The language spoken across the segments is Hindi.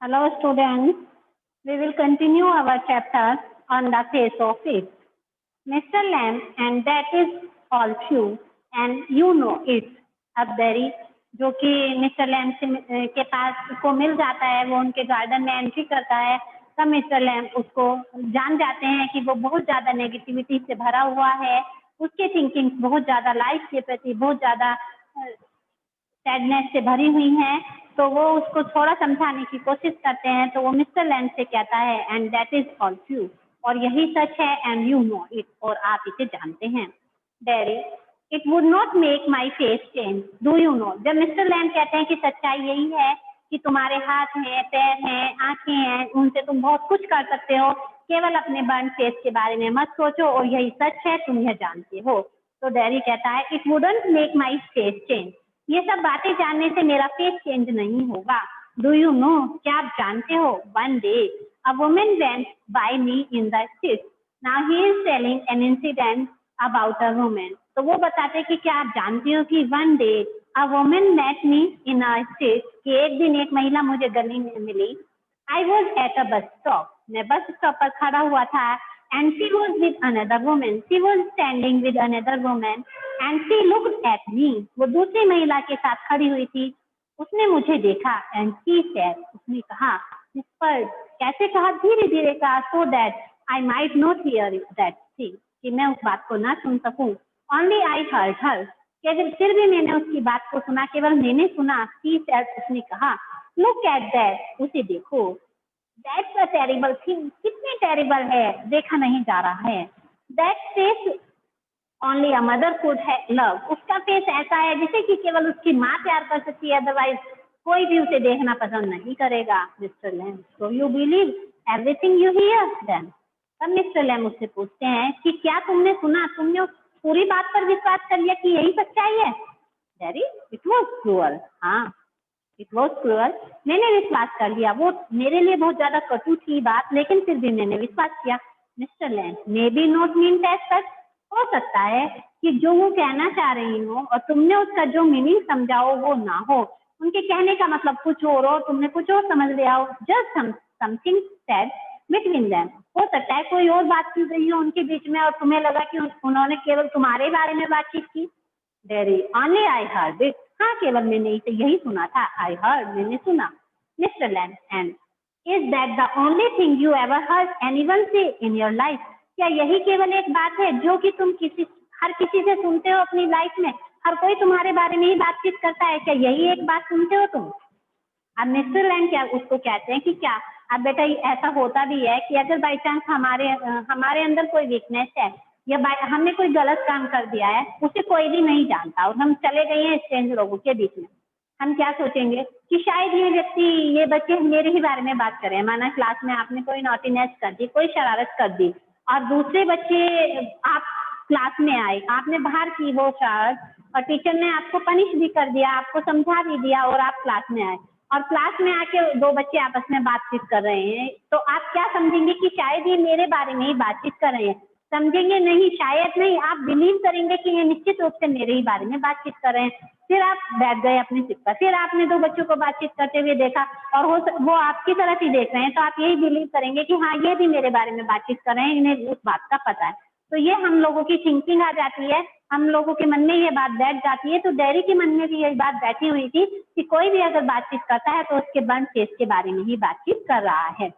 Hello, students. We will continue our chapter on the face of it. Mr. Lamb, and that is all true, and you know it. अब बेरी जो कि मिस्टर लैम से के पास को मिल जाता है, वो उनके गार्डन में एंट्री करता है, तब मिस्टर लैम उसको जान जाते हैं कि वो बहुत ज़्यादा नेगेटिविटी से भरा हुआ है, उसके थिंकिंग बहुत ज़्यादा लाइफ के प्रति बहुत ज़्यादा सैडनेस से भरी हुई हैं, तो वो उसको थोड़ा समझाने की कोशिश करते हैं, तो वो मिस्टर लैंड से कहता है and that is all true, और यही सच है एंड यू नो इट, और आप इसे जानते हैं। Dairy, it would not make my face change, do you know. जब मिस्टर लैंड कहते हैं कि सच्चाई यही है कि तुम्हारे हाथ हैं, पैर हैं, आंखें हैं, उनसे तुम बहुत कुछ कर सकते हो, केवल अपने बर्न फेस के बारे में मत सोचो, और यही सच है, तुम यह जानते हो। तो डेरी कहता है it wouldn't make my face change, ये सब बातें जानने से मेरा फेस चेंज नहीं होगा। डू यू नो, क्या आप जानते हो, one day a woman went by me in the street, now he is telling an incident about a woman. तो वो बताते कि क्या आप जानते हो कि one day a woman met me in a street, कि एक दिन एक महिला मुझे गली में मिली। I was at a bus stop, मैं बस स्टॉप पर खड़ा हुआ था, and she was with another woman. She was standing with another woman and she looked at me. वो दूसरी महिला के साथ खड़ी हुई थी, उसने मुझे देखा and she said, उसने कहा, whispered, कैसे कहा, धीरे धीरे कहा, so that I might not hear that thing, कि मैं उस बात को ना सुन सकूं। Only I heard her, केवल फिर भी मैंने उसकी बात को सुना, केवल मैंने सुना। she said, उसने कहा, look at that, उसे देखो। दैट्स अ टेरिबल थिंग, कितनी टेरिबल है, देखा नहीं जा रहा है। That face only a mother could love, उसका फेस ऐसा है जिसे कि केवल उसकी माँ प्यार कर सकती है, अदरवाइज कोई भी उसे देखना पसंद नहीं करेगा। Mister Lamb, so you believe everything you hear then. तब मिस्टर लैम उससे पूछते हैं कि क्या तुमने सुना, तुमने उस पूरी बात पर विश्वास कर लिया कि यही सच्चाई है। डैडी, इट वॉज क्रूअल, हाँ इट वॉज क्रूअल, मैंने विश्वास कर लिया, वो मेरे लिए बहुत ज्यादा कटु थी बात, लेकिन फिर भी मैंने विश्वास किया। Mister land, may be not mean that such, हो सकता है कि जो वो कहना चाह रही हो और तुमने उसका जो मीनिंग समझा हो वो ना हो, उनके कहने का मतलब कुछ और हो, तुमने कुछ और समझ लिया हो। Just something said between them, हो सकता है कोई और बात की गई हो उनके बीच में और तुम्हें लगा कि उन्होंने केवल तुम्हारे बारे में बातचीत की। Dairy, only I heard it, हाँ केवल मैंने इसे यही सुना था। आई हर्ड, मैंने सुना। Mister Land, and is that the only thing you ever heard anyone से इन योर लाइफ, क्या यही केवल एक बात है जो कि तुम हर किसी से सुनते हो अपनी लाइफ में, हर कोई तुम्हारे बारे में ही बातचीत करता है, क्या यही एक बात सुनते हो तुम। अब मिस्टर लैंड क्या उसको कहते हैं कि क्या, अब बेटा ऐसा होता भी है कि अगर बाई चांस हमारे अंदर कोई वीकनेस है या हमने कोई गलत काम कर दिया है, उसे कोई भी नहीं जानता और हम चले गए हैं स्ट्रेंज लोगों के बीच में, हम क्या सोचेंगे कि शायद ये व्यक्ति, ये बच्चे मेरे ही बारे में बात कर रहे हैं। माना क्लास में आपने कोई नॉटीनेस कर दी, कोई शरारत कर दी, और दूसरे बच्चे, आप क्लास में आए, आपने बाहर की वो शरारत और टीचर ने आपको पनिश भी कर दिया, आपको समझा भी दिया, और आप क्लास में आए और क्लास में आके दो बच्चे आपस में बातचीत कर रहे हैं, तो आप क्या समझेंगे कि शायद ये मेरे बारे में ही बातचीत कर रहे हैं। समझेंगे नहीं, शायद नहीं, आप बिलीव करेंगे कि ये निश्चित रूप से मेरे ही बारे में बातचीत कर रहे हैं। फिर आप बैठ गए अपनी सीट पर, फिर आपने दो बच्चों को बातचीत करते हुए देखा और वो आपकी तरफ ही देख रहे हैं, तो आप यही बिलीव करेंगे कि हाँ ये भी मेरे बारे में बातचीत कर रहे हैं, इन्हें उस बात का पता है। तो ये हम लोगों की थिंकिंग आ जाती है, हम लोगों के मन में ये बात बैठ जाती है। तो डेरी के मन में भी यही बात बैठी हुई थी कि कोई भी अगर बातचीत करता है तो उसके बर्न फेस के बारे में ही बातचीत कर रहा है।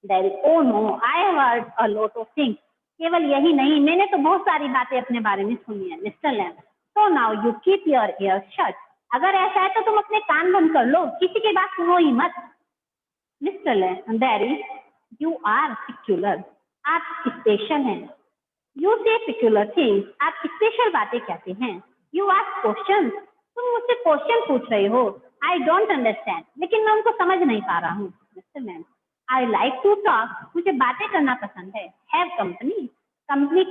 Derry, oh no, I have heard a lot of things, केवल यही नहीं, मैंने तो बहुत सारी बातें अपने बारे में सुनी है। Mister Lamb, so now you keep your ear shut, अगर ऐसा है तो तुम अपने कान बंद कर लो, किसी की बात सुनो ही मत। Mister Lamb, Derry, you are peculiar, आप स्पेशल हैं। यू से पिक्यूलर थिंग्स, आप स्पेशल बातें कहते हैं। यू आस्क क्वेश्चन, तुम मुझसे क्वेश्चन पूछ रहे हो। आई डोंट अंडरस्टैंड, लेकिन मैं उनको समझ नहीं पा रहा हूँ। मिस्टर मैम, आई लाइक टू टॉक, मुझे बातें करना पसंद है। हैव कंपनी, कंपनी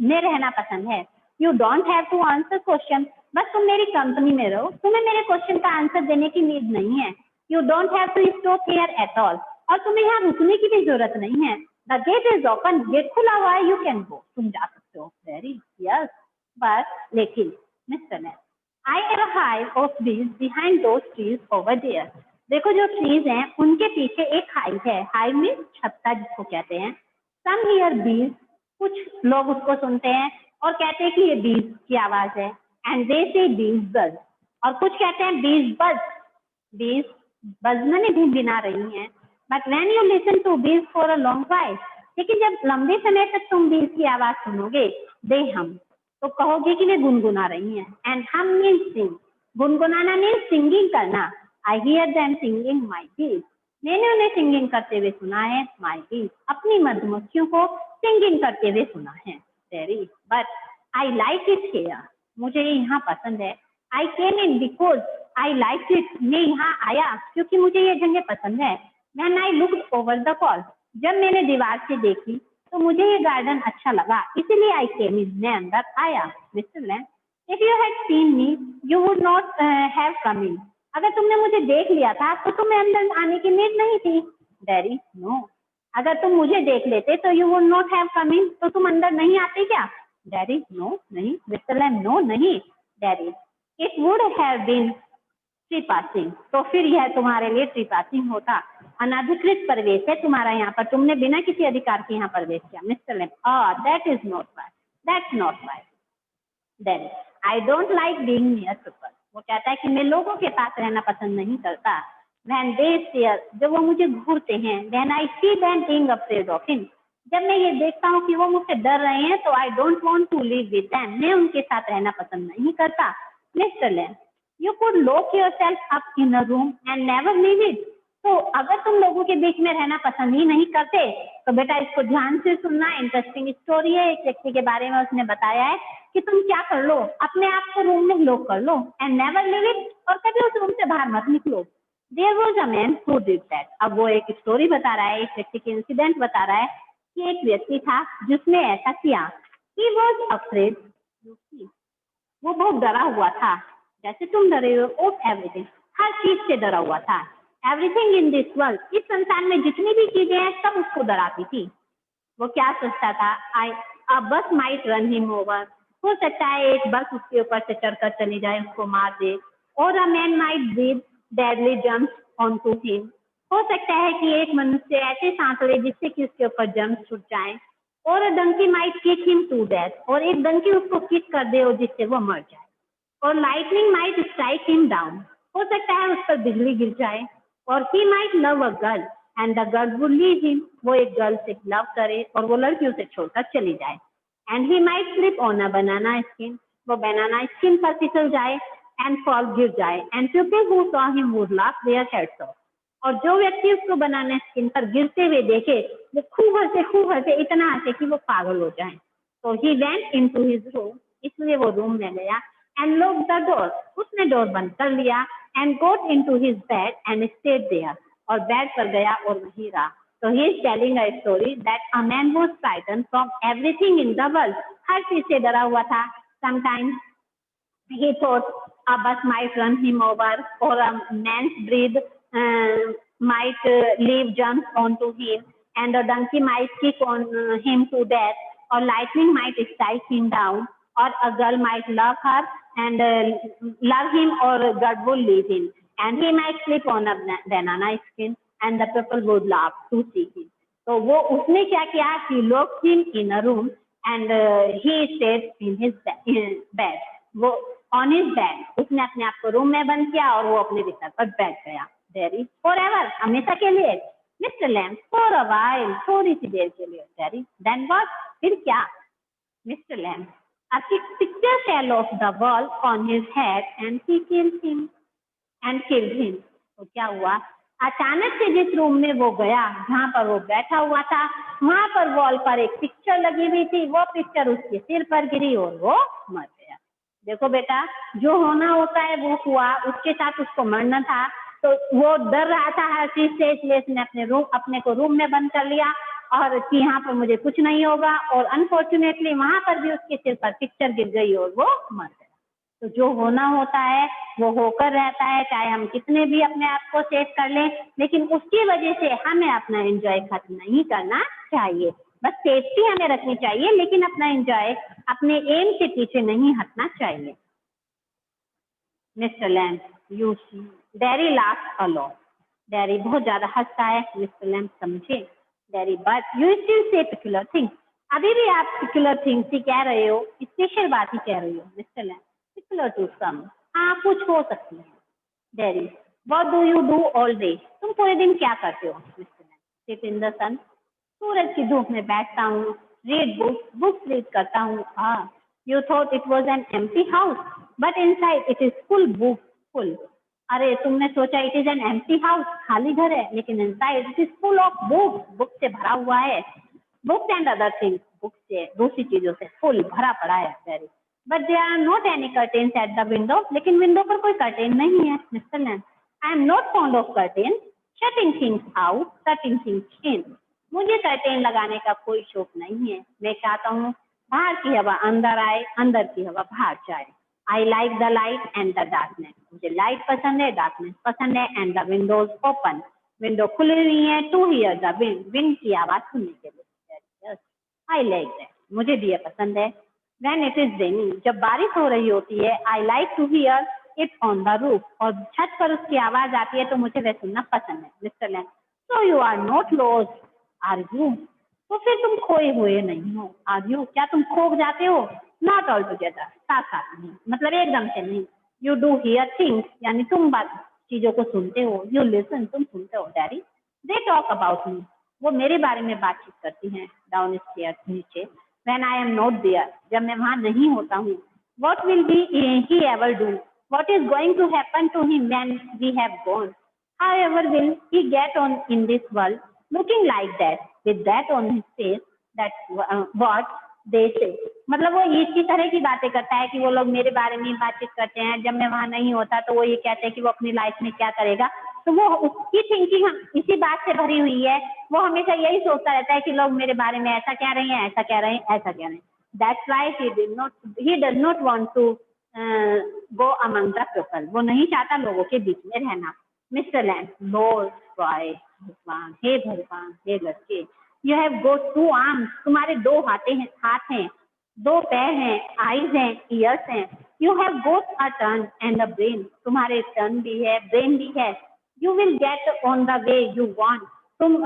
में रहना पसंद है। You don't have to answer question, बस तुम मेरी कंपनी में रहो, तुम्हें मेरे क्वेश्चन का आंसर देने की नीड नहीं है। You don't have to stop here at all, और तुम्हें यहाँ रुकने की भी जरूरत नहीं है। The gate is open, gate खुला हुआ है, यू कैन गो, तुम जा सकते हो। वेरी यस, बट लेकिन mister man, I have a hive of bees behind those trees over there, देखो जो ट्रीज हैं उनके पीछे एक हाइव है, हाइव मीन्स छत्ता जिसको कहते हैं। सम हियर बीज, कुछ लोग उसको सुनते हैं और कहते हैं कि ये बीज की आवाज है, एंड दे से बीज बज, और कुछ कहते हैं बीज बज, बीज बजना नहीं भिनभिना रही हैं। But when you listen to bees for a long while, लेकिन जब लंबे समय तक तुम बीज की आवाज सुनोगे, दे हम, तो कहोगे कि वे गुनगुना रही हैं। एंड हम मीन्स सिंग, गुनगुनाना मीन्स सिंगिंग करना। आई हियर देम सिंगिंग माई बीज, मैंने उन्हें सिंगिंग करते हुए सुना है। माई बीज, अपनी मधुमक्खियों को सिंगिंग करते हुए सुना है। Very, but I like it here, मुझे यहाँ पसंद है। I came in because I like it, मैं यहाँ आया क्योंकि मुझे ये जगह पसंद है। When I looked over the wall, जब मैंने दीवार से देखी तो मुझे ये गार्डन अच्छा लगा, इसीलिए आई केम इन, मैं अंदर आया। Mister Lamb, if you had seen me you would not have come in, अगर तुमने मुझे देख लिया था तो तुम्हें अंदर आने की नीड नहीं थी। डैडी, नो, अगर तुम मुझे देख लेते तो you would not have come in, तो तुम अंदर नहीं आते क्या? डैडी, नो, नहीं। मिस्टर लैम्ब, नो, नहीं। Daddy, it would have been trespassing, तो फिर यह तुम्हारे लिए ट्री पासिंग होता, अनधिकृत प्रवेश है तुम्हारा यहाँ पर, तुमने बिना किसी अधिकार के यहाँ प्रवेश किया। Mister Lamb, that is not why, that's not why. Then I don't like being near people, वो कहता है कि मैं लोगों के पास रहना पसंद नहीं करता। व्हेन दे स्टेयर, जब वो मुझे घूरते हैं। When I see them being afraid of him, जब मैं ये देखता हूँ कि वो मुझसे डर रहे हैं, तो I don't want to live with them, मैं उनके साथ रहना पसंद नहीं करता। Mister Lamb, you could lock yourself up in a room and never leave it, तो अगर तुम लोगों के बीच में रहना पसंद ही नहीं करते तो बेटा इसको ध्यान से सुनना, इंटरेस्टिंग स्टोरी है। एक व्यक्ति के बारे में उसने बताया है कि तुम क्या कर लो, अपने आप को रूम में लॉक कर लो, एंड नेवर लिव इट, और कभी उस रूम से बाहर मत निकलो। There was a man who did that, अब वो एक स्टोरी बता रहा है, एक व्यक्ति की इंसिडेंट बता रहा है कि एक व्यक्ति था जिसने ऐसा किया। ही वॉज अफ्रेड, वो बहुत डरा हुआ था, जैसे तुम डरे हो, ऑफ एवरीथिंग, हर चीज से डरा हुआ था। एवरीथिंग इन दिस वर्ल्ड, इस संसार में जितनी भी चीजें हैं सब उसको डराती थी। वो क्या सोचता था, आई अ बस माइट रन हिम ओवर, हो सकता है एक बस उसके ऊपर से चढ़कर चली जाए, उसको मार दे। और a man might breathe deadly jumps on to him, हो सकता है कि एक मनुष्य ऐसे सांस ले जिससे कि उसके ऊपर जंप छूट जाए। और a donkey might kick him to death, और एक डंकी उसको किक कर दे और जिससे वो मर जाए। और lightning might strike him down, हो सकता है उस पर बिजली गिर जाए। और he might love a girl and the girl would leave him, वो एक गर्ल से लव करे और वो लड़की उसे छोड़कर चली जाए। And he might slip on a banana skin, वो बनाना स्किन पर फिसल जाए एंड फॉल, गिर जाए। And people who saw him would laugh their heads of, और जो व्यक्ति उसको बनाना स्किन पर गिरते हुए देखे वो खूब हंसे, इतना हंसे कि वो पागल हो जाए। तो he went into his room, इसलिए वो रूम में गया। एंड लॉक द डोर, उसने डोर बंद कर लिया। And got into his bed and stayed there, और बेड पर गया और वहीं रहा। तो he is telling a story that a man was frightened from everything in the world, हर चीज से डरा हुआ था। Sometimes he thought a bus might run him over, or a man's breath might leave jumps onto him, and a donkey might kick on him to death, or lightning might strike him down, or a girl might love her and love him, or a girl would leave him, and he might sleep on a banana skin, and the people would laugh to see him. तो वो उसने क्या किया कि locked him in a room and he stayed in his bed. वो ऑन हिज बेड, उसने अपने आप को रूम में बंद किया और वो अपने बिस्तर पर बैठ गया। डेरी, फॉरएवर, हमेशा के लिए। Mister lamb, for a while, थोड़ी सी देर के लिए। डेरी, देन व्हाट, फिर क्या? Mister lamb, a picture fell off the wall on his head and he killed him. तो क्या हुआ? अचानक से जिस रूम में वो गया, जहाँ पर वो बैठा हुआ था, वहां पर वॉल पर एक पिक्चर लगी हुई थी, वो पिक्चर उसके सिर पर गिरी और वो मर गया। देखो बेटा, जो होना होता है वो हुआ, उसके साथ उसको मरना था, तो वो डर रहा था हर चीज से, इसलिए उसने अपने को रूम में बंद कर लिया और कि यहाँ पर मुझे कुछ नहीं होगा। और अनफॉर्चुनेटली वहां पर भी उसके सिर पर पिक्चर गिर गई और वो मर गया। तो जो होना होता है वो होकर रहता है, चाहे हम कितने भी अपने आप को सेव कर लें, लेकिन उसकी वजह से हमें अपना एंजॉय खत्म नहीं करना चाहिए। बस सेफ्टी हमें रखनी चाहिए, लेकिन अपना एंजॉय अपने एम से पीछे नहीं हटना चाहिए। Mister Lamb, you see, Derry laughed a lot, daddy बहुत ज्यादा हंसता है। मिस्टर लैम्प समझे। Daddy but you still say peculiar things, अभी भी आप पिकुलर थिंग्स ही कह रहे हो, स्पेशल बात ही कह रही हो। Mister Lamb peculiar to some, हाँ कुछ हो सकती है। Daddy what do you do all day, तुम पूरे दिन क्या करते हो। Mister Lamb sit in the sun, सूरज की धूप में बैठता हूँ। रीड बुक्स रीड करता हूँ। हाँ you thought it was an empty house but inside it is full book full, अरे तुमने सोचा it is an empty house, खाली घर है, लेकिन inside it is full of books, book से भरा हुआ है। Books and other things, book से दूसरी चीजों से फुल भरा पड़ा है। Very but there are not any curtains at the window, लेकिन विंडो पर कोई कर्टेन नहीं है। Mister Lamb I am not fond of curtain, shutting things out shutting things in, मुझे कर्टेन लगाने का कोई शौक नहीं है। मैं चाहता हूँ बाहर की हवा अंदर आए, अंदर की हवा बाहर जाए। I like the light and the darkness, मुझे लाइट पसंद है, डार्कनेस पसंद है। And the windows open, window खुली हुई है। To hear the wind, wind की आवाज सुनने के लिए। आई लाइक दैट, मुझे भी ये पसंद है। व्हेन इट इज रेनिंग, जब बारिश हो रही होती है। I like to hear it on the roof, और छत पर उसकी आवाज आती है तो मुझे वह सुनना पसंद है। Mister Lamb so you are not lost are you, तो फिर तुम खोए हुए नहीं हो। आर यू, क्या तुम खो जाते हो। नॉट ऑल टुगेदर, साथ साथ नहीं, मतलब एकदम से नहीं। यू डू हियर थिंग्स, यानी तुम बात चीजों को सुनते हो। यू लिसन, तुम सुनते हो। Daddy they talk about me, वो मेरे बारे में बातचीत करती हैं। डाउन स्टेयर, नीचे। When I am not there, जब मैं वहां नहीं होता हूँ। What will be he ever do, what is going to happen to him when we have gone, however will he get on in this world looking like that with that on his face, that what they say, मतलब वो इसी तरह की बातें करता है कि वो लोग मेरे बारे में बातचीत करते हैं। जब मैं वहां नहीं होता तो वो ये कहते हैं कि वो अपनी लाइफ में क्या करेगा। तो वो उसकी थिंकिंग इसी बात से भरी हुई है। वो हमेशा यही सोचता रहता है कि लोग मेरे बारे में ऐसा कह रहे हैं, ऐसा कह रहे हैं, ऐसा कह रहे हैं। That's why he does not want to go among the people, वो नहीं चाहता लोगों के बीच में रहना। मिस्टर लैम्प लॉर्ड बॉय, भगवान, हे भगवान, हे लड़के, you have got two arms, तुम्हारे दो हाथ हैं, दो पैर हैं, आईज हैं, ईयर्स हैं। You have goat a turn and a brain, तुम्हारे टर्न भी है, ब्रेन भी है। You will get on the way you want, तुम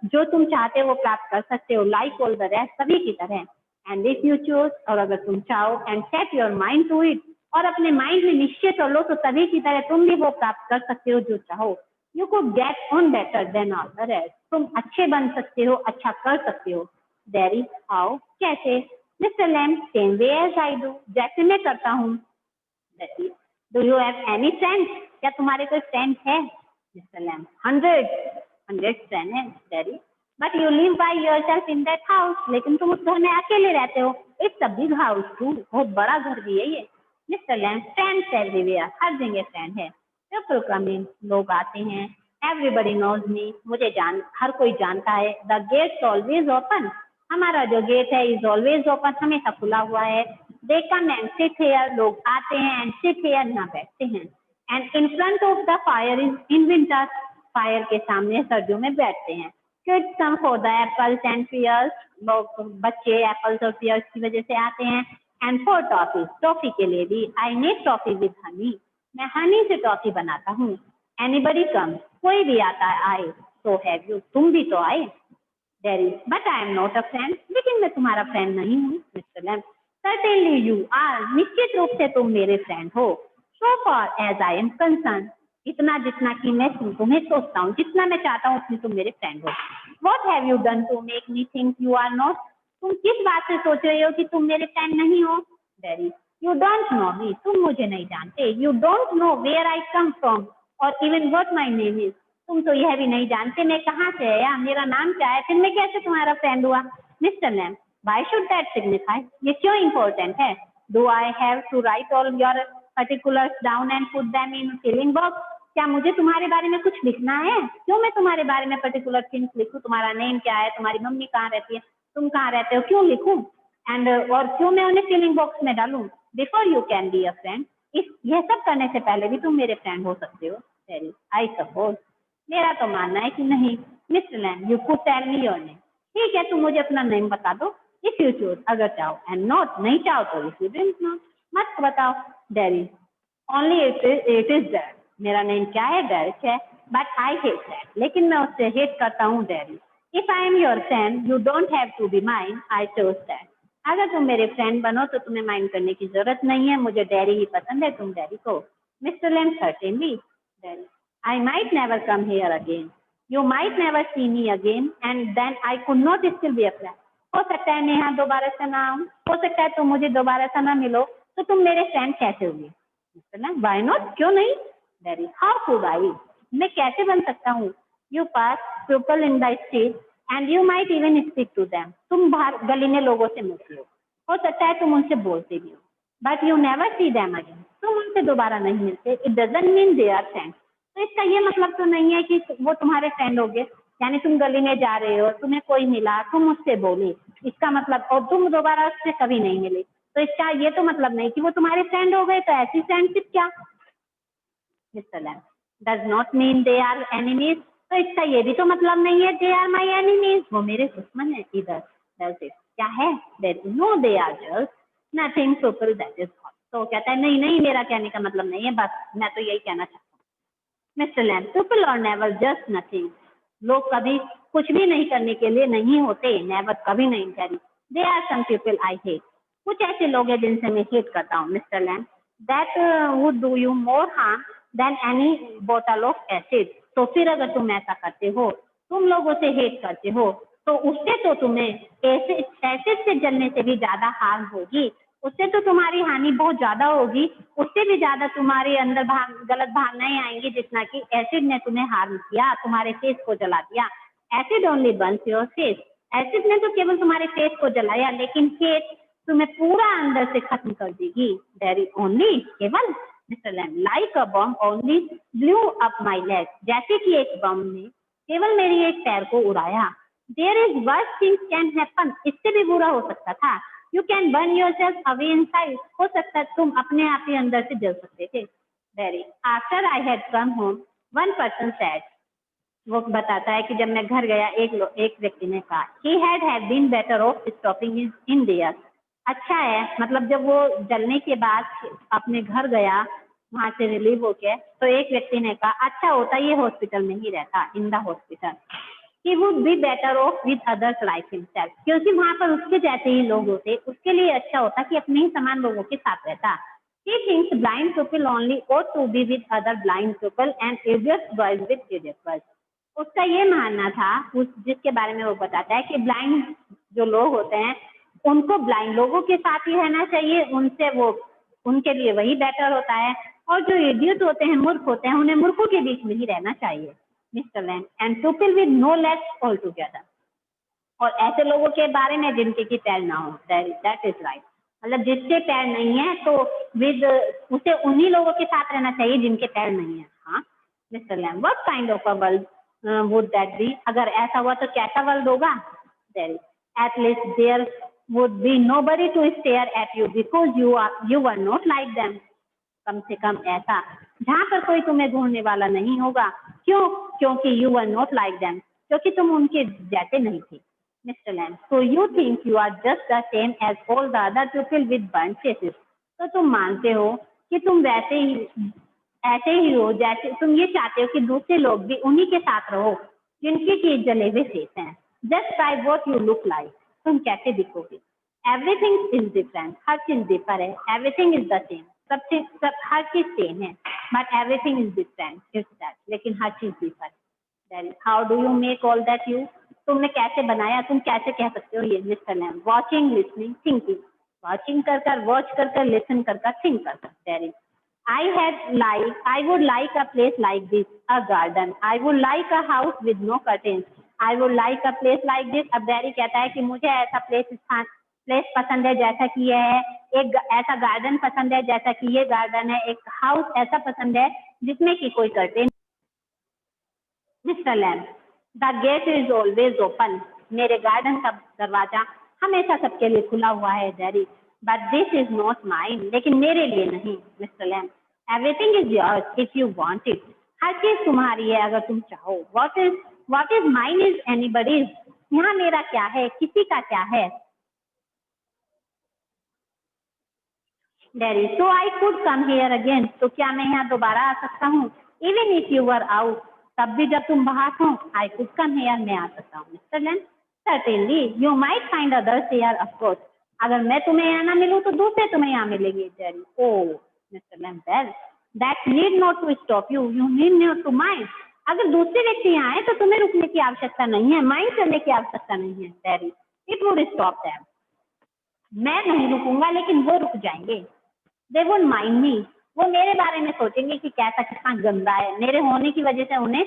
जो तुम चाहते हो वो प्राप्त कर सकते हो। लाइक ऑल द रेस्ट, सभी की तरह। एंड इफ यू चूज, और अगर तुम चाहो, and set your mind to it, और अपने माइंड में निश्चय कर लो, तो सभी की तरह तुम भी वो प्राप्त कर सकते हो जो चाहो। You could get on better than all the rest, तुम अच्छे बन सकते हो, अच्छा कर सकते हो। देरी हाउ, कैसे। Mister Lamb same way as I do, जैसे मैं करता हूँ। Do you have any friends, क्या तुम्हारे कोई फ्रेंड है। मिस्टर लैम्प हंड्रेड फ्रेंड है daddy, but you live by yourself in that house, लेकिन तुम उस घर में अकेले रहते हो। It's a big house too, बहुत बड़ा घर भी है ये। मिस्टर लैम्प फ्रेंड्स एवरीवेयर, हर जगह फ्रेंड है। पीपल कम इन, लोग आते हैं। एवरीबडी नोज मी, मुझे हर कोई जानता है। द गेट्स ऑलवेज ओपन, हमारा जो गेट है इज ऑलवेज ओपन, हमेशा खुला हुआ है। They come and sit here, लोग आते हैं एंड सिट हियर, यहाँ बैठते हैं। And in front of the fire is in winter, fire के सामने सर्दियों में बैठते हैं। Kids come for the apples and pears, लोग बच्चे एप्पल्स और पियर्स की वजह से आते हैं। एंड फॉर टॉफी, टॉफी के लिए भी। I make toffee with Honey, मैं हनी से टॉफी बनाता हूँ। एनीबडी कम, कोई भी आता है, आए। सो हैव यू, तुम भी तो आए। Derry but I am not a friend, लेकिन मैं तुम्हारा फ्रेंड नहीं हूँ। Mister Lamb certainly you are, निश्चित रूप से तुम मेरे फ्रेंड हो। So far as I am concerned, इतना जितना कि मैं तुम्हें सोचता हूँ, जितना मैं चाहता हूँ उतनी तुम मेरे फ्रेंड हो। What have you done to make me think you are not, तुम किस बात से सोच रहे हो कि तुम मेरे फ्रेंड नहीं हो। Derry you don't know me, तुम मुझे नहीं जानते। You don't know where I come from और even what my name is, तुम तो यह भी नहीं जानते मैं कहाँ से आया, मेरा नाम क्या है, फिर मैं कैसे तुम्हारा फ्रेंड हुआ। Mister Lamp why should that signify, ये क्यों इम्पोर्टेंट है। Do I have to write all your particulars down and put them in filling box, क्या मुझे तुम्हारे बारे में कुछ लिखना है। क्यों मैं तुम्हारे बारे में पर्टिकुलर थिंग्स लिखूं, तुम्हारा नेम क्या है, तुम्हारी मम्मी कहाँ रहती है, तुम कहाँ रहते हो, क्यों लिखूं। एंड और क्यों मैं उन्हें फिलिंग बॉक्स में डालूं। Before you can be a friend, इस यह सब करने से पहले भी तुम मेरे फ्रेंड हो सकते हो। आई सपोज, मेरा तो मानना है कि नहीं। Mister Lamp you could tell me your name, ठीक है तुम मुझे अपना नेम बता दो। इफ यू चूज, अगर चाहो। एंड नॉट, नहीं चाहो तो। इफ यू डिडंट नॉट, मत बताओ। Derry only it is Derrick, मेरा नेम क्या है, डेरिक है। बट आई हेट दैट, लेकिन मैं उससे हेट करता हूँ daddy. If I am your friend you don't have to be mind, I choose that. अगर तुम मेरे फ्रेंड बनो तो तुम्हें माइंड करने की जरूरत नहीं है, मुझे डैडी ही पसंद है, तुम डैडी को। Mister Lamb certainly daddy, I might never come here again, you might never see me again and then I could not still be a friend. हो सकता है नेहा दोबारा से ना आऊं, हो सकता है तुम मुझे दोबारा से ना मिलो, तो तुम मेरे फ्रेंड कैसे होंगे? मिस्टर लैम, व्हाई नॉट, क्यों नहीं? डैडी, हाउ कुड आई, मैं कैसे बन सकता हूँ? You pass people in the street and you might even speak to them, तुम बाहर गली में लोगों से मिलते हो सकता है तुम उनसे बोलते भी हो, but you never see them again, तुम उनसे दोबारा नहीं मिलते। It doesn't mean they are friends, तो इसका ये मतलब तो नहीं है कि वो तुम्हारे फ्रेंड हो गए। यानी तुम गली में जा रहे हो, तुम्हें कोई मिला, तुम उससे बोले, इसका मतलब, और तुम दोबारा उससे कभी नहीं मिले, तो इसका ये तो मतलब नहीं कि वो तुम्हारे फ्रेंड हो गए। तो ऐसी फ्रेंडशिप क्या? Mister Lamb, does not mean they are enemies, तो इसका ये भी तो मतलब नहीं है दे आर माई एनिमीज, वो मेरे दुश्मन है। इधर डज इट क्या है? There no they are just nothing people that is all. तो कहता है नहीं नहीं, मेरा कहने का मतलब नहीं है, बस मैं तो यही कहना चाहता हूँ। मिस्टर लैम, पीपल और नेवर जस्ट नथिंग, लोग कभी कुछ भी नहीं करने के लिए नहीं होते, नेवर कभी नहीं करी। They are some people I hate, कुछ ऐसे लोग हैं जिनसे मैं हेट करता हूँ। Mister Lamb, that would do you more harm than any बोतल ऑफ एसिड, तो फिर अगर तुम ऐसा करते हो, तुम लोगों से हेट करते हो, तो उससे तो तुम्हें एसिड से जलने से भी ज्यादा हार्म होगी, उससे तो तुम्हारी हानि बहुत ज्यादा होगी, उससे भी ज्यादा तुम्हारे अंदर गलत भावनाएं आएंगी, जितना कि एसिड ने तुम्हें हार्म किया, तुम्हारे फेस को जला दिया। Acid only Burns your face, acid ने तो केवल तुम्हारे फेस को जलाया, लेकिन हेट तुम्हें पूरा अंदर से खत्म कर देगी। देयर इज ओनली, केवल। Mister Lamb, like a bomb only blew up my leg, जैसे कि एक बम ने केवल मेरी एक पैर को उड़ाया। There is worse things can happen, इससे भी बुरा हो सकता था। You can burn yourself away inside, हो सकता है तुम अपने आप ही अंदर से जल सकते थे। Very after I had come home one person said, वो बताता है कि जब मैं घर गया, एक व्यक्ति ने कहा, he had been better off stopping in there, अच्छा है, मतलब जब वो जलने के बाद अपने घर गया, वहां से रिलीव होके, तो एक व्यक्ति ने कहा अच्छा होता ये हॉस्पिटल में ही रहता, in the hospital. He would be better of with others like himself, क्योंकि वहां पर उसके जैसे ही लोग होते, उसके लिए अच्छा होता कि अपने ही समान लोगों के साथ रहता। He thinks blind people only ought to be with other blind people and idiot boys with idiot boys. उसका ये मानना था, उस जिसके बारे में वो बताता है कि ब्लाइंड जो लोग होते हैं, उनको ब्लाइंड लोगों के साथ ही रहना चाहिए, उनसे वो, उनके लिए वही बेटर होता है, और जो इडियट होते हैं, मूर्ख होते हैं, उन्हें मूर्खों के बीच में ही रहना चाहिए। Mister Land, and people with no legs all together, और ऐसे लोगों के बारे में जिनके की पैर ना हो। दैट इज राइट, मतलब जिसके पैर नहीं है तो विद, उसे उन्हीं लोगों के साथ रहना चाहिए जिनके पैर नहीं है। हाँ mister Lamb, what kind of a world would that be, अगर ऐसा हुआ तो कैसा वर्ल्ड होगा? At least there would be nobody to stare at you because you are not like them, कम से कम ऐसा जहाँ पर कोई तुम्हें ढूंढने वाला नहीं होगा। क्यों? क्योंकि you are not like them, क्योंकि तुम उनके जैसे नहीं थे। Mister Lamb, so you think you are just the same as all the other people with burned faces, तो तुम मानते हो कि तुम वैसे ही, ऐसे ही हो जैसे, तुम ये चाहते हो कि दूसरे लोग भी उन्हीं के साथ रहो जिनके की जले हुए फेस हैं। Just by what you look like, तुम कैसे दिखोगे। एवरीथिंग इज डिफरेंट, हर चीज डिफर है, एवरीथिंग इज द सेम, सब हर चीज सेम है, but everything is different, it's that, लेकिन हर चीज डिफर है। Then how do you make all that you, तुमने कैसे बनाया, तुम कैसे कह सकते हो ये? Mister Lamb, watching, listening, thinking, watching कर कर, वॉच कर कर, लिसन कर कर, थिंक कर कर। Very I would like a place like this, a garden. I would like a house with no curtains. I would like a place like this. अब बैरी कहता है कि मुझे ऐसा प्लेस पसंद है जैसा कि ये है, एक ऐसा गार्डन पसंद है जैसा कि ये गार्डन है, एक हाउस ऐसा पसंद है जिसमें कि कोई curtain. Mister Lamb, the gate is always open, मेरे गार्डन का दरवाजा हमेशा सबके लिए खुला हुआ है daddy, but this is not mine, लेकिन मेरे लिए नहीं। Mister Lamb, everything is yours if you want it, हर चीज तुम्हारी है अगर तुम चाहो। What is mine is anybody's, यहाँ मेरा क्या है, किसी का क्या है। Daddy, so I could come here again, तो क्या मैं यहाँ दोबारा आ सकता हूँ? Even if you were out, तब भी जब तुम बाहर हो, आई कुड कम हियर, मैं आ सकता हूँ। Mister lamb, certainly you might find others here, of course, अगर मैं तुम्हें यहाँ ना मिलूँ तो दूसरे तुम्हें यहाँ मिलेंगे। Jerry, oh Mister Lamb, well that need not to stop you, you need not to mind, अगर दूसरे व्यक्ति यहाँ आए तो तुम्हें रुकने की आवश्यकता नहीं है, माइंड करने की आवश्यकता नहीं है। Jerry, it would stop them, मैं नहीं रुकूंगा लेकिन वो रुक जाएंगे। दे वुड माइंड मी, वो मेरे बारे में सोचेंगे कि कैसा कितना गंदा है, मेरे होने की वजह से उन्हें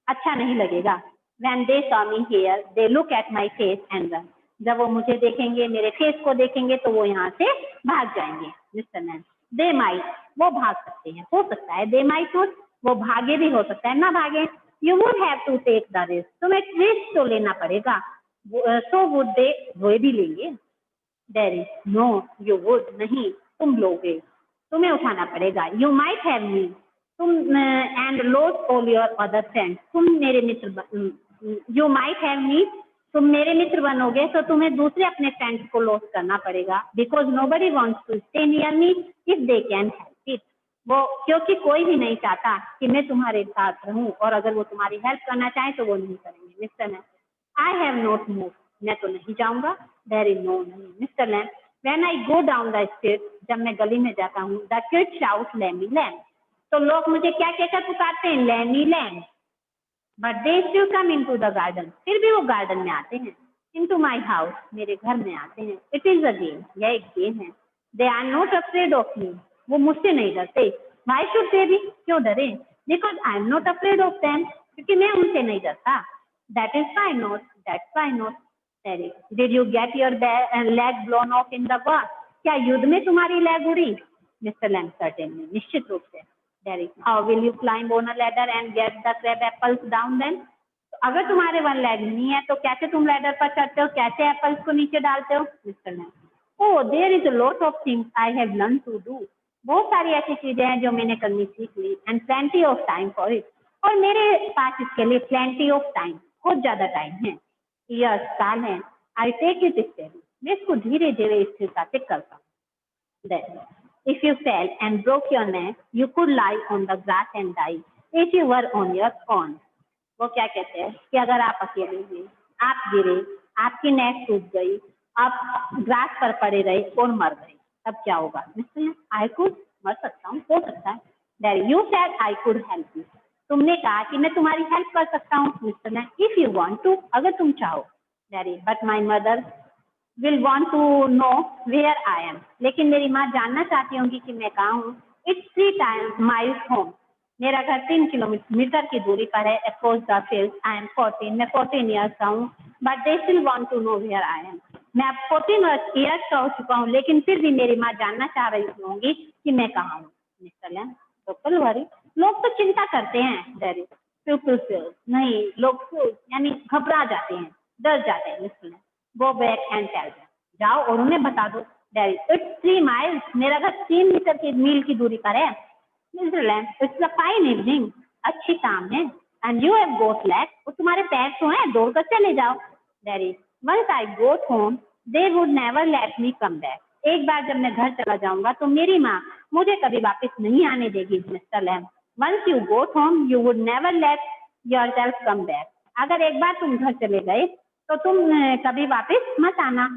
अच्छा नहीं लगेगा। When they saw me here, they look at my face and run. जब वो मुझे देखेंगे, मेरे फेस को देखेंगे तो वो यहाँ से भाग जाएंगे। मिस्टर लैम्ब, दे माइट, वो भाग सकते हैं, हो सकता है, दे माइट नॉट, वो भागे भी हो सकता है, ना भागे। You would have to take the risk, तुम्हें रिस्क तो लेना पड़ेगा। सो वुड दे, वो भी लेंगे। There is no, you would, नहीं, तुम लोगे, तुम्हें उठाना पड़ेगा। यू माइट हैव मी, तुम and loss all your other friends, तुम मेरे मित्र, यू माइट हैव मी, तुम मेरे मित्र बनोगे तो तुम्हें दूसरे अपने फ्रेंड्स को लॉस करना पड़ेगा। Because nobody wants to stay near me if they can help it, वो क्योंकि कोई भी नहीं चाहता कि मैं तुम्हारे साथ रहूं, और अगर वो तुम्हारी हेल्प करना चाहे तो वो नहीं करेंगे। Mister Lamb, I have not move, मैं तो नहीं जाऊंगा। देयर इज नो, नहीं। Mister Lamb, when I go down the street, जब मैं गली में जाता हूँ, the kids shout Lamby Lamb, तो लोग मुझे क्या कहकर पुकारते हैं, Lamby Lamb. But they still come into the garden, फिर भी वो गार्डन में आते हैं। इनटू माय हाउस, मेरे घर में आते हैं। इट इज अ गेम, यह एक गेम है। They are not afraid of me, वो मुझसे नहीं डरते। व्हाई शुड दे बी, क्यों डरे? Because I am not afraid of them, क्योंकि मैं उनसे नहीं डरता। That is why not, that's why not. Did you get your leg blown off in the war, क्या युद्ध में तुम्हारी लेग उड़ी? मिस्टर लैम्ब, सर्टेनली, निश्चित रूप से। Derek, how will you climb on a ladder and get the crab apples down then? तो अगर तुम्हारे वन लेग नहीं है तो कैसे तुम लैडर पर चढ़ते हो, कैसे एप्पल्स को नीचे डालते हो? Mister Lamb, oh there is a lot of things I have learn to do, बहुत सारी ऐसी चीजें हैं जो मैंने करनी सीख ली। And plenty of time for it, और मेरे पास इसके लिए प्लेंटी ऑफ टाइम, बहुत ज्यादा टाइम है। यस, साल है। आई टेक इट स्टेडी, मैं इसको धीरे धीरे स्थिरता से करता हूँ। Then, if you fell and broke your neck, you could lie on the grass and die if you were on your own. वो क्या कहते हैं कि अगर आप अकेले हुए, आप गिरे, आपकी नेक टूट गई, आप ग्रास पर पड़े रहे और मर गए, तब क्या होगा? मिस्टर, आई कुड, मर सकता हूँ, हो सकता है। There you said I could help you. तुमने कहा कि मैं तुम्हारी हेल्प कर सकता हूँ। Mister, if you want to, अगर तुम चाहो। There, but my mother will want to know where I am. लेकिन मेरी माँ जानना चाहती होंगी कि मैं कहाँ हूँ। It's 3 miles home. मेरा घर 3 किलोमीटर की दूरी पर है। Across the fields, I am 14. मैं 14 years का हूँ। But they still want to know where I am. मैं अब 14 years का हो चुका हूँ, लेकिन फिर भी मेरी माँ जानना चाह रही होंगी कि मैं कहाँ हूँ। मिस्टर लैम्ब, डॉक्टर वरी, लोग तो चिंता करते हैं। डेरिक, पीपल फील, नहीं, लोग यानी घबरा जाते हैं, डर जाते हैं। Mister Lamb, go back and tell them, जाओ और उन्हें बता दो। डेरिक, इट्स 3 miles, मेरा घर 3 मील की दूरी पर है। Mister Lamb, it's a fine evening, अच्छी शाम है। And you have got legs, और तुम्हारे पैर तो हैं, दौड़कर चले जाओ। Derrick, once I got home they would never let me come back, एक बार जब मैं घर चला जाऊंगा तो मेरी माँ मुझे कभी वापस नहीं आने देगी। Mister Lamb, once you got home you would never let yourself come back, अगर एक बार तुम घर चले गए तो तुम कभी वापस मत आना।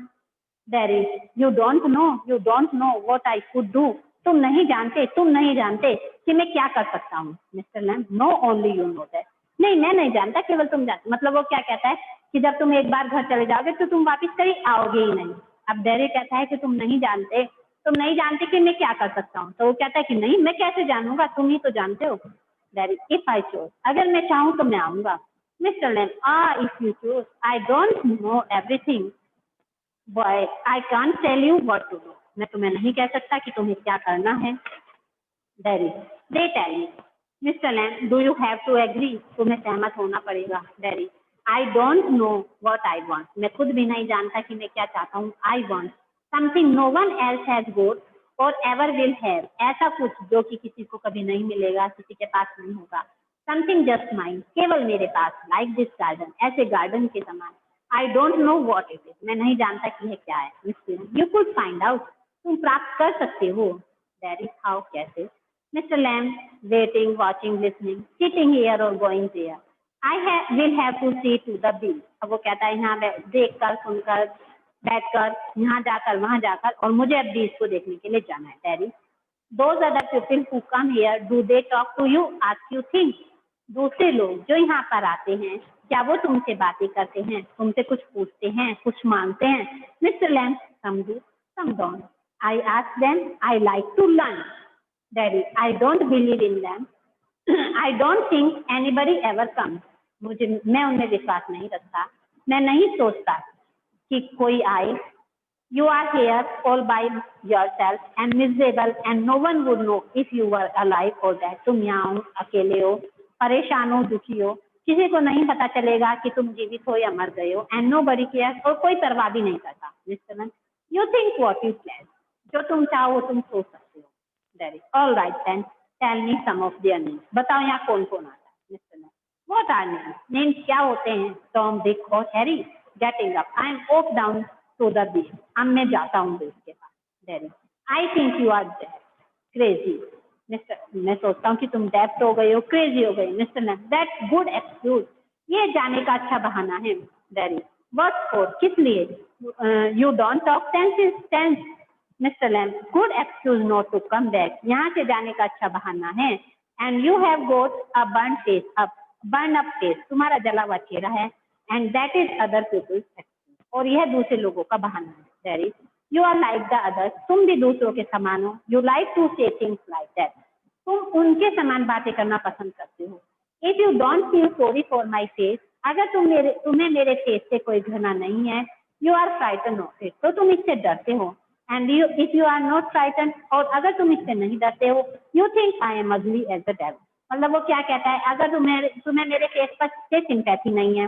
Derek, you don't know what I could do. तुम नहीं जानते कि मैं क्या कर सकता हूँ। Mister Lamb, no, only you know that, नहीं, मैं नहीं जानता, केवल तुम जानते। मतलब वो क्या कहता है कि जब तुम एक बार घर चले जाओगे तो तुम वापस कभी आओगे ही नहीं। अब डेरिक कहता है कि तुम नहीं जानते कि मैं क्या कर सकता हूँ। तो वो कहता है कि नहीं, मैं कैसे जानूंगा, तुम ही तो जानते हो। डेरिक, इफ आई चूज, अगर मैं चाहूँ तो मैं आऊंगा। Mister Lamb, if you choose, I don't know everything boy, I can't tell you what to do, मैं तुम्हें नहीं कह सकता कि तुम्हें क्या करना है। Derrick, they tell me. Mister Lamb, do you have to agree, तुम्हें सहमत होना पड़ेगा। Derrick, I don't know what I want, मैं खुद भी नहीं जानता कि मैं क्या चाहता हूँ। I want something no one else has got or ever will have, ऐसा कुछ जो कि किसी को कभी नहीं मिलेगा, किसी के पास नहीं होगा। समथिंग जस्ट माइन, केवल मेरे पास। लाइक दिस गार्डन, ऐसे गार्डन के समान। आई don't know what it is, मैं नहीं जानता कि यह क्या है। यू कुड फाइंड आउट, तुम प्राप्त कर सकते हो। दैट इज हाउ, कैसे? Mr. Lamb, waiting, watching, listening, sitting here or going there. Will have to see to the bee. अब वो कहता है यहाँ देख कर, सुनकर, बैठकर, यहाँ जाकर, वहाँ जाकर, और मुझे अब बीज को देखने के लिए जाना है. Daddy, those other people who come here, do they talk to you, ask you things? दूसरे लोग जो यहाँ पर आते हैं, क्या वो तुमसे बातें करते हैं, तुमसे कुछ पूछते हैं, कुछ मांगते हैं? Mr. Lamb, some do, some don't. I ask them, I like to learn. Daddy, I don't believe in them. I don't think anybody ever comes. मैं उनमें विश्वास नहीं रखता. मैं नहीं सोचता कि कोई आए. You are here all by yourself and miserable and no one would know if you were alive or dead. तुम यहाँ अकेले हो, परेशान हो, दुखी हो. किसी को नहीं पता चलेगा कि तुम जीवित हो या मर गए हो. And nobody cares. और कोई परवाह भी नहीं करता. Mr. Man, you think what you please. जो तुम चाहो वो तुम सोच सकते हो. Daddy, all right then. Tell me some of their names. बताओ यहाँ कौन कौन आता है? Mr. Man, what are names? Names क्या होते हैं? Tom, Dick और Harry. Getting up. I am off down to the beach. अब मैं जाता हूँ बीच के पास. Daddy, I think you are dead. Crazy. Mr. मैं सोचता हूँ कि तुम डेफ्ट हो गए हो, क्रेजी हो गई. Mr. Man, that's good excuse. ये जाने का अच्छा बहाना है. Daddy, what for? किस लिए? You don't talk sense. Mr. Lamb, good excuse not to come back. यहाँ से जाने का अच्छा बहाना है. And you have got a burn up face. तुम्हारा जला हुआ चेहरा है. And that is other people's excuse. और यह दूसरे लोगों का बहाना है. Daddy, you are like the others. तुम भी दूसरों के समान हो. You like to say things like that. तुम उनके समान बातें करना पसंद करते हो. If you don't feel sorry for my face, अगर तुम्हें मेरे फेस से कोई घृणा नहीं है, you are frightened of it. तो तुम इससे डरते हो. And if you are not frightened, और अगर तुम इससे नहीं डरते हो, you think I am ugly as the devil. मतलब वो क्या कहता है? अगर तुम्हें मेरे फेस पर से सिंपैथी नहीं है,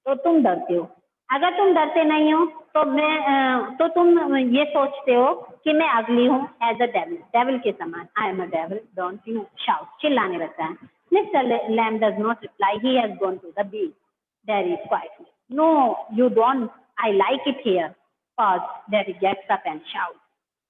तो तुम डरते हो. अगर तुम डरते नहीं हो, तो तुम ये सोचते हो कि मैं अगली हूँ as a devil, devil के समान. I am a devil, don't you shout. चिल्लाने लगता है. Mr. Lamb does not reply. He has gone to the beach. Daddy quietly. No, you don't. I like it here. Pause. Daddy gets up and shouts.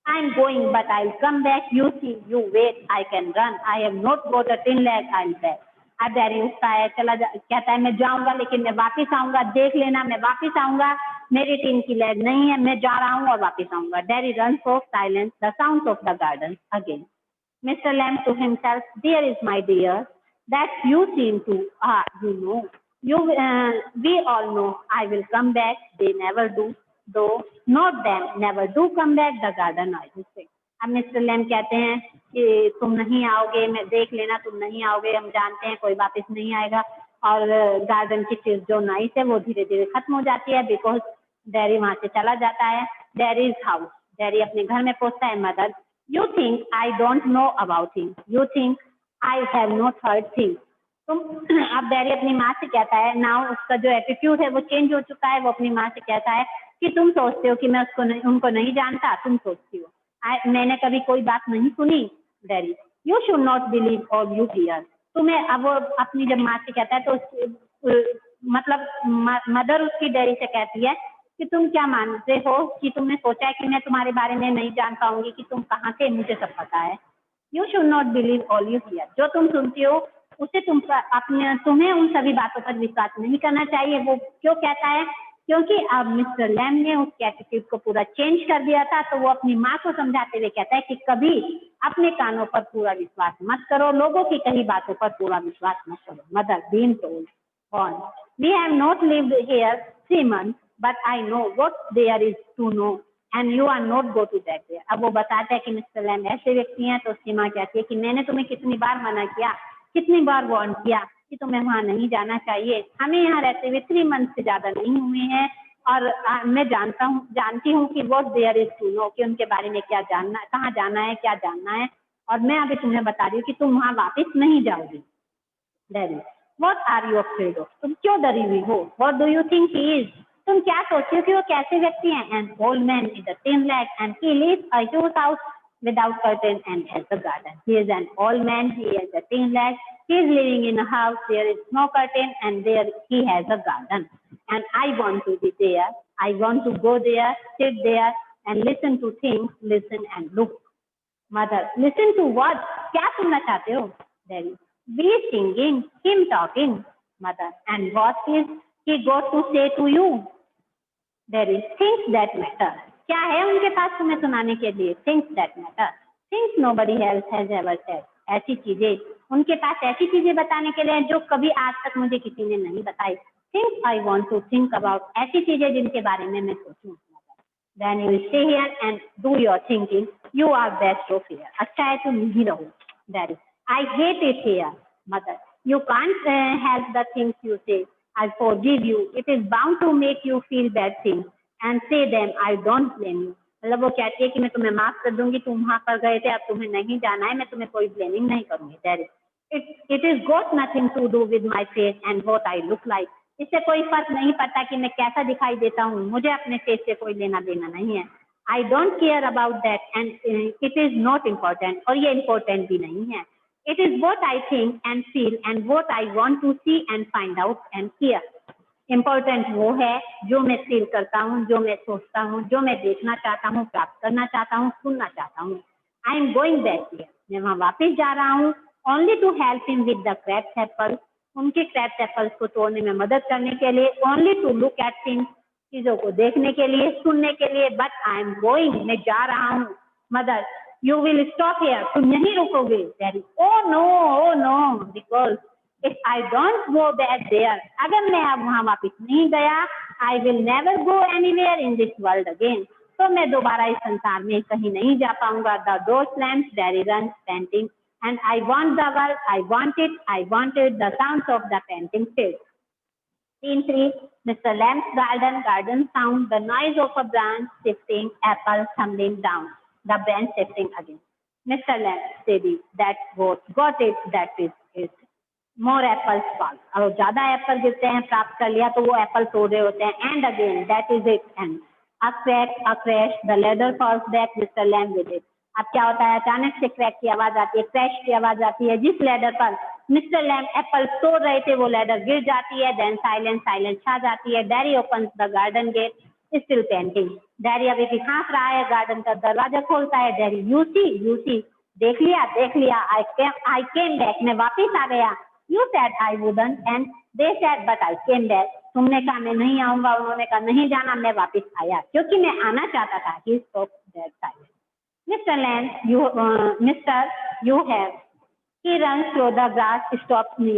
I'm going, but I'll come back. You see, you wait. I can run. I have not got a tin leg. I'll back. अब डैडी उठता है, कहता है मैं जाऊंगा लेकिन मैं वापस आऊंगा. देख लेना, मैं वापस आऊंगा. मेरी टीन की लेग नहीं है. मैं जा रहा हूँ और वापस आऊंगा. Daddy runs off. Silence. The sounds of the garden again. Mr. Lamb to himself, there is my dear. That you seem to. You know. We all know. I will come back. They never do. Though not them, never do come back. The garden noises say. अब मिस्टर लैम कहते हैं कि तुम नहीं आओगे. मैं देख लेना, तुम नहीं आओगे. हम जानते हैं कोई वापस नहीं आएगा. और गार्डन की चीज जो नॉइस है वो धीरे धीरे खत्म हो जाती है. बिकॉज डैडी वहां से चला जाता है. Daddies house. डैडी अपने घर में पहुंचता है. Mother, you think I don't know about him. You think I have not heard thing. तुम अब डैडी अपनी माँ से कहता है. नाउ उसका जो एटीट्यूड है वो चेंज हो चुका है. वो अपनी माँ से कहता है कि तुम सोचते हो कि मैं उनको नहीं जानता. तुम सोचती हो मैंने कभी कोई बात नहीं सुनी. Daddy, you should not believe all you here. तुम्हें अब वो अपनी जब माँ से कहता है तो मतलब मदर उसकी डैडी से कहती है कि तुम क्या मानते हो कि तुमने सोचा है कि मैं तुम्हारे बारे में नहीं जान पाऊंगी कि तुम कहाँ से. मुझे सब पता है. You should not believe all you here. जो तुम सुनती हो उसे तुम्हें उन सभी बातों पर विश्वास नहीं करना चाहिए. वो क्यों कहता है? क्योंकि अब मिस्टर लैम ने उसके एटीट्यूड को पूरा चेंज कर दिया था. तो वो अपनी माँ को समझाते हुए कहता है कि कभी अपने कानों पर पूरा विश्वास मत करो. लोगों की कही बातों पर पूरा विश्वास मत करो. Mother been told on. We have not lived here 3 months, but I know what there is to know, and you are not go to that there. अब वो बताते हैं कि मिस्टर लैम ऐसे व्यक्ति हैं. तो उसकी माँ कहती है कि मैंने तुम्हें कितनी बार मना किया, कितनी बार वार्न किया कि तुम्हें वहां नहीं जाना चाहिए. हमें यहाँ रहते हुए 3 months से ज्यादा नहीं हुए हैं. और मैं जानती हूँ कि what there is to know, कि उनके बारे में क्या जानना, कहाँ जाना है, क्या जानना है. और मैं अभी तुम्हें बता रही हूँ कि तुम वहां वापस नहीं जाओगी. Daddy, what are you afraid of? तुम क्यों डरी हुई हो? What do you think he is? तुम क्या सोचती हो कि वो कैसे व्यक्ति हैं? An old man with a tin leg and he lives a huge house without curtain and has a garden. He is an old man. He has a tin leg. He is living in a house. There is no curtain and there he has a garden. And I want to be there. I want to go there, sit there and listen to things, listen and look. Mother, listen to what? क्या सुनना चाहते हो? Daddy, we singing, him talking. Mother, and what is he got to say to you? Daddy, things that matter. क्या है उनके पास तुम्हें सुनाने के लिए? Things that matter. Things nobody else has ever said. ऐसी चीजें, उनके पास ऐसी चीजें बताने के लिए जो कभी आज तक मुझे किसी ने नहीं बताई. Things I want to think about. ऐसी चीजें जिनके बारे में मैं सोचूं. Then you will stay here and do your thinking. You are best of here. अच्छा है तुम यहीं रहो. Daddy, I hate it here. Mother, you can't help the things you say. I forgive you. It is bound to make you feel bad things and say them. I don't blame you. मतलब वो कहती है कि मैं तुम्हें माफ कर दूंगी, तुम वहां पर गए थे, अब तुम्हें नहीं जाना है, मैं तुम्हें कोई ब्लेमिंग नहीं करूंगी. Daddy, it is got nothing to do with my face and what I look like. इससे कोई फर्क नहीं पड़ता कि मैं कैसा दिखाई देता हूँ, मुझे अपने फेस से कोई लेना देना नहीं है. I don't care about that and it is not important, और ये इम्पोर्टेंट भी नहीं है. It is what I think and feel and what I want to see and find out and hear. Important वो है जो मैं फील करता हूँ, जो मैं सोचता हूँ, जो मैं देखना चाहता हूँ, प्राप्त करना चाहता हूँ, सुनना चाहता हूँ. I am going back here. मैं वहाँ वापस जा रहा हूँ. Only to help him with the crabs apple. उनके क्रैब्स एप्पल्स को तोड़ने में मदद करने के लिए. Only to look at things. चीजों को देखने के लिए, सुनने के लिए. But I am going. मैं जा रहा हूँ. Mother, you will stop here. तुम यहीं रुकोगे. Daddy, oh no because if I don't go back there, अगर मैं अब वहां वापिस नहीं गया, I will never go anywhere in this world again. तो मैं दोबारा इस संसार में कहीं नहीं जा पाऊंगा. The door slams. Daddy run painting. And I want the world, I wanted the sounds of the painting still. Scene 3, Mr. Lamb's garden sound, the noise of a branch shifting, apple tumbling down, the branch shifting again. Mr. Lamb, steady, that's what, got it, that is it. More apples fall. अब ज्यादा एप्पल गिरते हैं, प्राप्त कर लिया तो वो एप्पल तोड़ रहे होते हैं. And again, that is it. And a crash, the ladder falls back, Mr. Lamb with it. अब क्या होता है, अचानक से क्रैक की आवाज आती है, क्रैश की आवाज आती है. जिस लैडर पर मिस्टर लैम्ब एप्पल तोड़ रहे थे वो लैडर गिर जाती है. देन साइलेंस छा जाती है. Daddy opens the garden gate, still panting. Daddy अभी भी हाँफ रहा है, गार्डन का दरवाजा खोलता है. डैडी, यू सी, देख लिया. आई केम बैक, मैं वापिस आ गया. You said I wouldn't and they said but I came back. तुमने कहा मैं नहीं आऊंगा, उन्होंने कहा नहीं जाना, मैं वापिस आया क्योंकि मैं आना चाहता था. He stop that silence. Mr. Lamb, you have. He runs through the grass, stops me.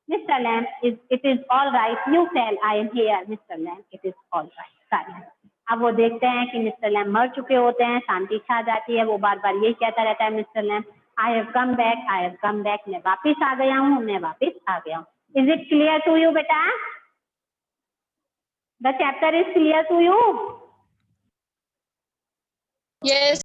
Mr. Lamb, it is all right. You fell. I am here. Mr. Lamb, it is all right. Silence. अब वो देखते हैं कि मिस्टर लैम्ब मर चुके होते हैं. शांति छा जाती है. वो बार बार यही कहता रहता है, Mister lamb, I have come back. मैं वापिस आ गया हूँ. Is it clear to you, बेटा? The chapter is clear to you? Yes.